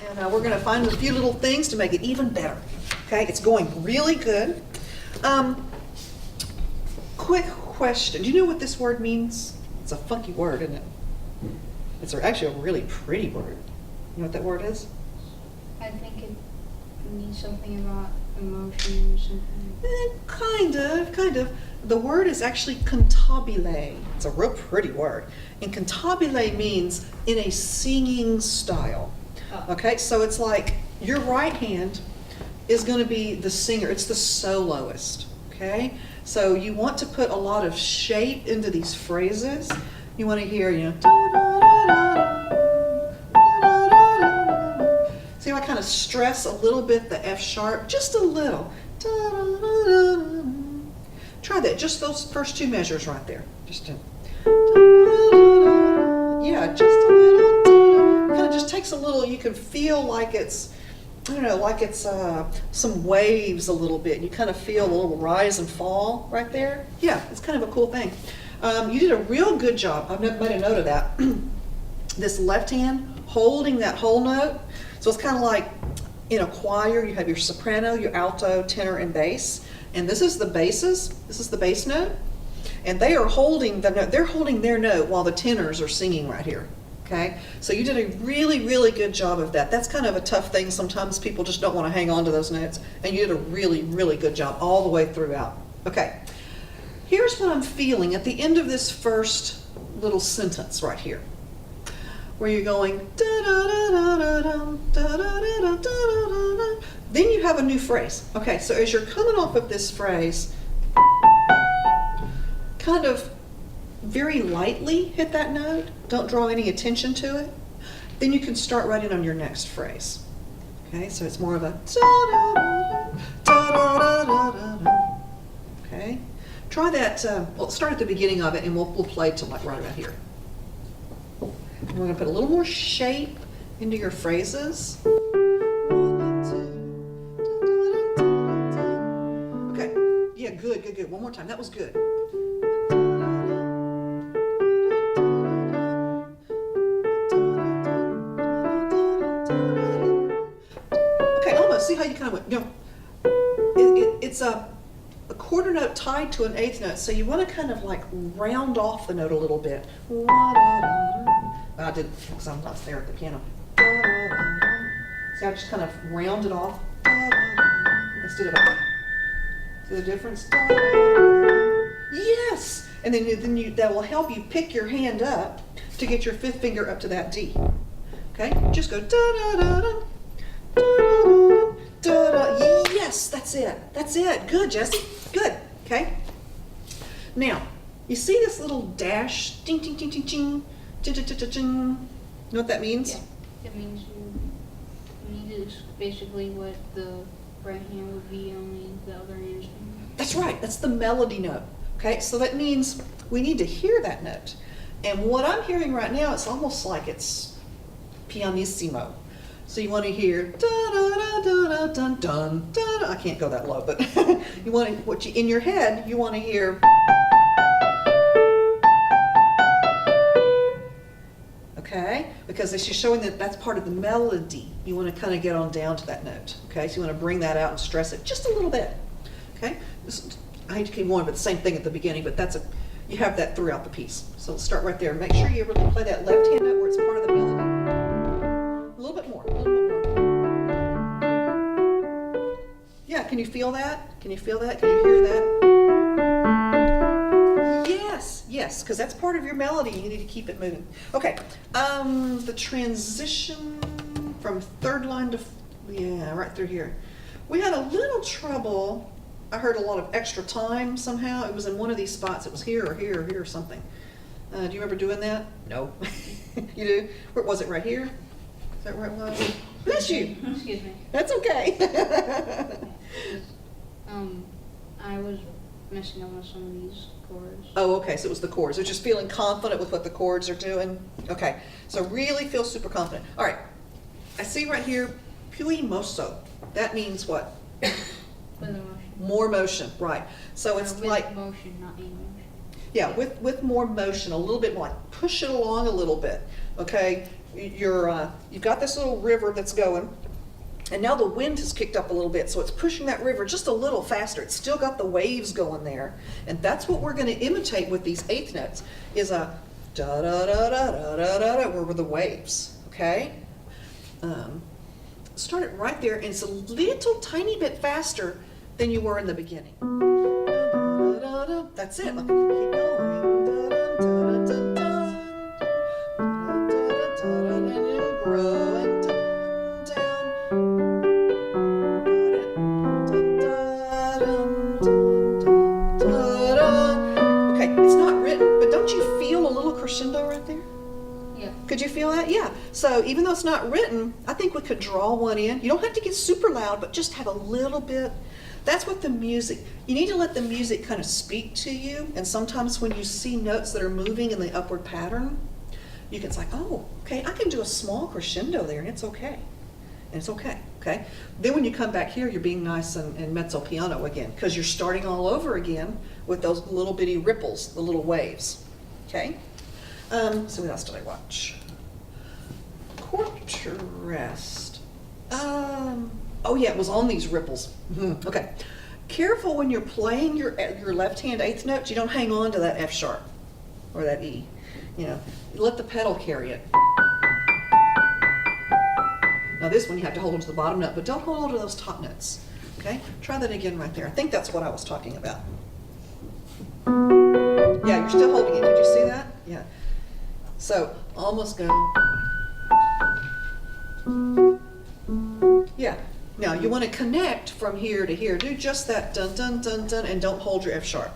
And we're going to find a few little things to make it even better. Okay, it's going really good. Quick question. Do you know what this word means? It's a funky word, isn't it? It's actually a really pretty word. You know what that word is? I think it means something about emotion or something. Kind of. The word is actually cantabile. It's a real pretty word. And cantabile means in a singing style. Oh. Okay, so it's like your right hand is going to be the singer. It's the soloist. Okay, so you want to put a lot of shape into these phrases. You want to hear, see how I kind of stress a little bit the F sharp, just a little. Try that, just those first two measures right there. Just yeah, just a little. Kind of just takes a little. You can feel like it's, I don't know, like it's some waves a little bit. You kind of feel a little rise and fall right there. Yeah, it's kind of a cool thing. You did a real good job. I've made a note of that. This left hand holding that whole note. So it's kind of like in a choir, you have your soprano, your alto, tenor, and bass. And this is the basses. This is the bass note. And they are holding the note. They're holding their note while the tenors are singing right here. Okay? So you did a really, really good job of that. That's kind of a tough thing. Sometimes people just don't want to hang on to those notes. And you did a really, really good job all the way throughout. Okay. Here's what I'm feeling at the end of this first little sentence right here, where you're going da da da da da da da da da da da. Then you have a new phrase. Okay, so as you're coming off of this phrase, kind of very lightly hit that note. Don't draw any attention to it. Then you can start writing on your next phrase. Okay, so it's more of a da da da da da da da. Okay, try that. Well, start at the beginning of it, and we'll play till like right about here. And we're going to put a little more shape into your phrases. Okay, yeah, good. One more time. That was good. Okay, almost. See how you kind of went. You know, it's a quarter note tied to an eighth note, so you want to kind of like round off the note a little bit. I did, because I'm not there at the piano. See, I just kind of rounded off instead of a. See the difference? Yes! And then that will help you pick your hand up to get your fifth finger up to that D. Okay? Just go da da da da da da da. Yes, that's it. That's it. Good, Jesse. Good. Okay? Now, you see this little dash? Ding, ding, ding, ding, ding. Ding, ding, ding, ding, ding. You know what that means? Yeah, it means it's basically what the right hand would be, only the other hand is. That's right. That's the melody note. Okay, so that means we need to hear that note. And what I'm hearing right now, it's almost like it's pianissimo. So you want to hear da da da da da dun dun da. I can't go that low, but you want to, in your head, you want to hear. Okay, because she's showing that that's part of the melody. You want to kind of get on down to that note. Okay, so you want to bring that out and stress it just a little bit. Okay, I hate to keep going, but the same thing at the beginning, but you have that throughout the piece. So let's start right there. Make sure you really play that left hand note where it's part of the melody. A little bit more, a little bit more. Yeah, can you feel that? Can you feel that? Can you hear that? Yes, because that's part of your melody. You need to keep it moving. Okay, the transition from third line to, right through here. We had a little trouble. I heard a lot of extra time somehow. It was in one of these spots. It was here or here or here or something. Do you remember doing that? No. You do? Where was it? Right here? Is that where it was? Bless you. Excuse me. That's okay. I was messing up on some of these chords. Oh, okay. So it was the chords. So just feeling confident with what the chords are doing. Okay. So really feel super confident. All right. I see right here, più mosso. That means what? With emotion. More motion, right. So it's with like, motion, not emotion. yeah, with more motion, a little bit more, like push it along a little bit, okay? you've got this little river that's going, and now the wind has kicked up a little bit, so it's pushing that river just a little faster. It's still got the waves going there, and that's what we're going to imitate with these eighth notes, is a da da da da da da da da, where were the waves, okay? Start it right there, and it's a little tiny bit faster than you were in the beginning. Da, da, da, da. That's it. Keep going. Da, da, da, da, da, da, da, and then grow and down, down. Got it? Okay, it's not written, but don't you feel a little crescendo right there? Yeah. Could you feel that? Yeah. So even though it's not written, I think we could draw one in. You don't have to get super loud, but just have a little bit. That's what the music, you need to let the music kind of speak to you. And sometimes when you see notes that are moving in the upward pattern, you can say, oh, okay, I can do a small crescendo there, and it's okay. And it's okay, okay? Then when you come back here, you're being nice and mezzo piano again, because you're starting all over again with those little bitty ripples, the little waves, okay? So what else did I watch? Quarter rest. Oh yeah, it was on these ripples. Okay. Careful when you're playing your left hand eighth notes, you don't hang on to that F sharp or that E. You know, you let the pedal carry it. Now this one you have to hold on to the bottom note, but don't hold on to those top notes. Okay? Try that again right there. I think that's what I was talking about. Yeah, you're still holding it. Did you see that? Yeah. So almost go. Yeah. Now you want to connect from here to here. Do just that dun dun dun dun, and don't hold your F sharp.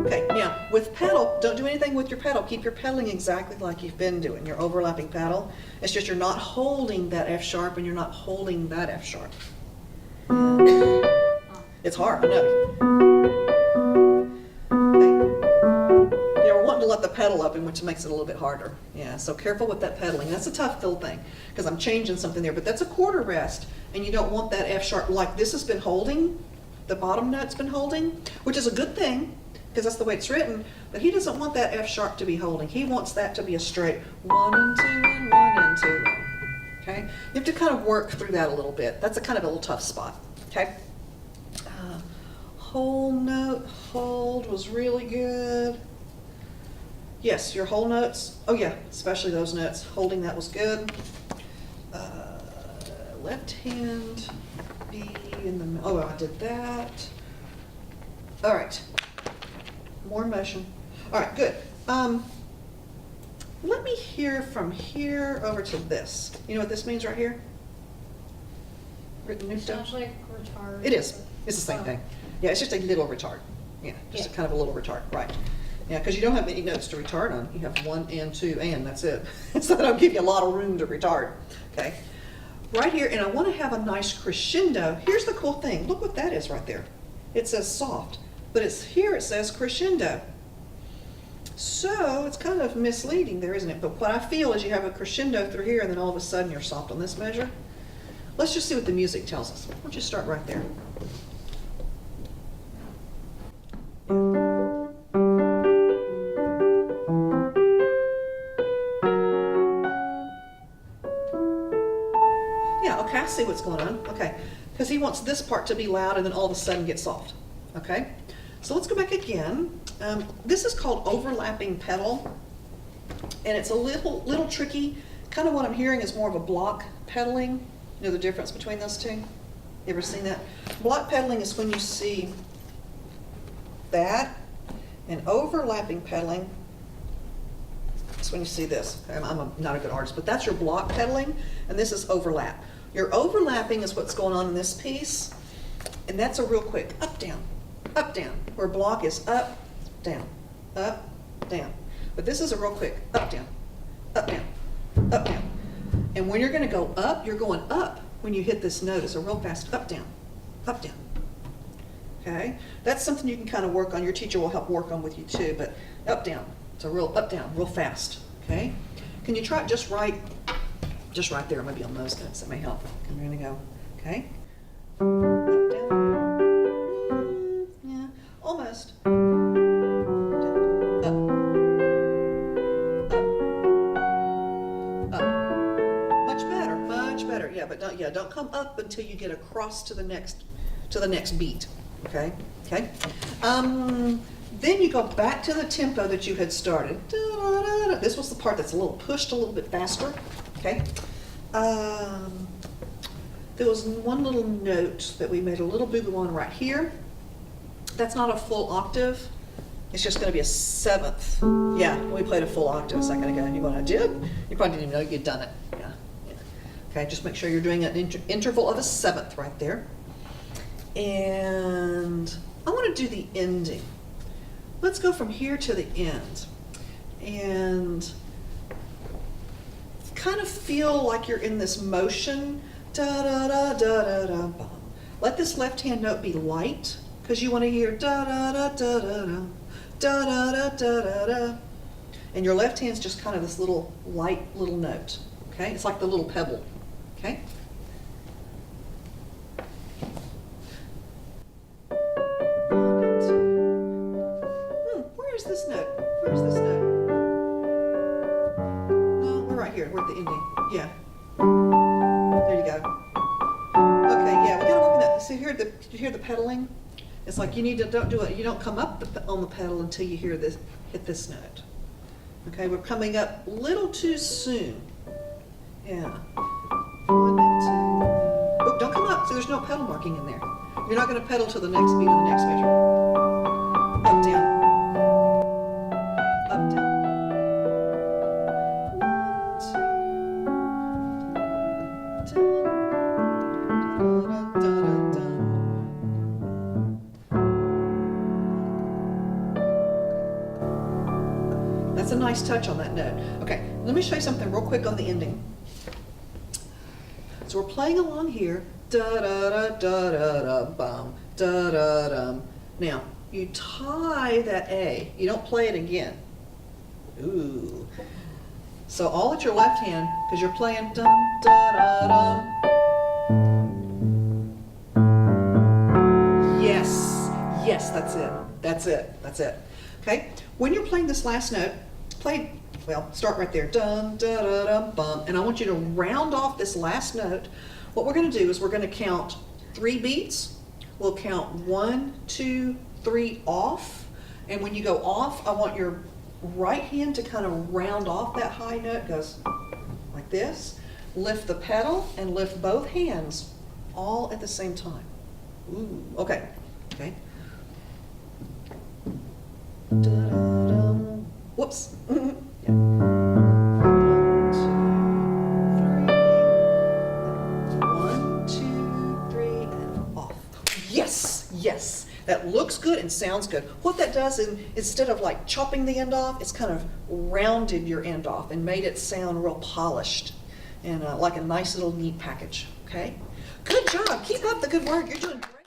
Okay, now with pedal, don't do anything with your pedal. Keep your pedaling exactly like you've been doing, your overlapping pedal. It's just you're not holding that F sharp and you're not holding that F sharp. It's hard, I know. Yeah, we're wanting to let the pedal up, which makes it a little bit harder. Yeah, so careful with that pedaling. That's a tough little thing, because I'm changing something there, but that's a quarter rest, and you don't want that F sharp like this has been holding, the bottom note's been holding, which is a good thing, because that's the way it's written, but he doesn't want that F sharp to be holding. He wants that to be a straight 1 and 2 and 1 and 2. Okay? You have to kind of work through that a little bit. That's a kind of a little tough spot. Okay? Whole note hold was really good. Yes, your whole notes. Oh yeah, especially those notes. Holding that was good. Left hand B in the, oh, I did that. All right, more motion. All right, good. Let me hear from here over to this. You know what this means right here? Written new Sounds like retard. It is. It's the same thing. Yeah, it's just a little retard. Yeah, just a kind of a little retard, right. Yeah, because you don't have many notes to retard on. You have 1 and 2 and that's it. So that'll give you a lot of room to retard, okay? Right here, and I want to have a nice crescendo. Here's the cool thing. Look what that is right there. It says soft, but it's here it says crescendo. So it's kind of misleading there, isn't it? But what I feel is you have a crescendo through here and then all of a sudden you're soft on this measure. Let's just see what the music tells us. Why don't you start right there? Yeah, okay, I see what's going on. Okay, because he wants this part to be loud and then all of a sudden get soft. Okay, so let's go back again. This is called overlapping pedal, and it's a little tricky. Kind of what I'm hearing is more of a block pedaling. You know the difference between those two? You ever seen that? Block pedaling is when you see that, and overlapping pedaling is when you see this. I'm not a good artist, but that's your block pedaling, and this is overlap. Your overlapping is what's going on in this piece, and that's a real quick up, down, where block is up, down, up, down. But this is a real quick up, down, up, down, up, down. And when you're going to go up, you're going up when you hit this note. It's a real fast up, down, up, down. Okay? That's something you can kind of work on. Your teacher will help work on with you too, but up, down. It's a real up, down, real fast. Okay? Can you try it just right there, maybe on those notes? That may help. And we're going to go, okay? Up, down. Yeah, almost. Down, up. yeah, but don't come up until you get across to the next beat, okay? Okay? Then you go back to the tempo that you had started. Da, da, da, da. This was the part that's a little pushed a little bit faster, okay? There was one little note that we made a little boo-boo on right here. That's not a full octave. It's just gonna be a seventh. Yeah, we played a full octave a second ago, and you're going, I did? You probably didn't even know you'd done it. Yeah. Okay, just make sure you're doing an interval of a seventh right there. And I want to do the ending. Let's go from here to the end. And kind of feel like you're in this motion. Da da da da da da bum. Let this left hand note be light, because you want to hear da da da da da da da da da da da da. And your left hand's just kind of this little light little note. Okay? It's like the little pebble. Okay? Where's this note? Where's this note? No, we're right here. We're at the ending. Yeah. There you go. Okay, yeah, we gotta work on that. So you hear the pedaling? It's like you need to don't do it. You don't come up on the pedal until you hear this hit this note. Okay, we're coming up a little too soon. Yeah. 1, 2. Oh, don't come up. So there's no pedal marking in there. You're not going to pedal to the next beat of the next measure. Up, down. Up, down. 1, 2. Da, da, da, da, da. That's a nice touch on that note. Okay, let me show you something real quick on the ending. So we're playing along here. Da da da da da da bum da da dum. Now you tie that A. You don't play it again. Ooh. So all at your left hand, because you're playing dum da da dum. Yes, yes, that's it. That's it. That's it. Okay. When you're playing this last note, start right there. Dum da da dum bum, and I want you to round off this last note. What we're going to do is we're going to count 3 beats. We'll count 1, 2, 3 off. And when you go off, I want your right hand to kind of round off that high note. It goes like this. Lift the pedal and lift both hands all at the same time. Ooh, okay. Okay. Da-da-dum. Whoops. Yeah. 1, 2, 3, and off. Yes, yes. That looks good and sounds good. What that does is, instead of like chopping the end off, it's kind of rounded your end off and made it sound real polished and like a nice little neat package. Okay? Good job. Keep up the good work. You're doing great.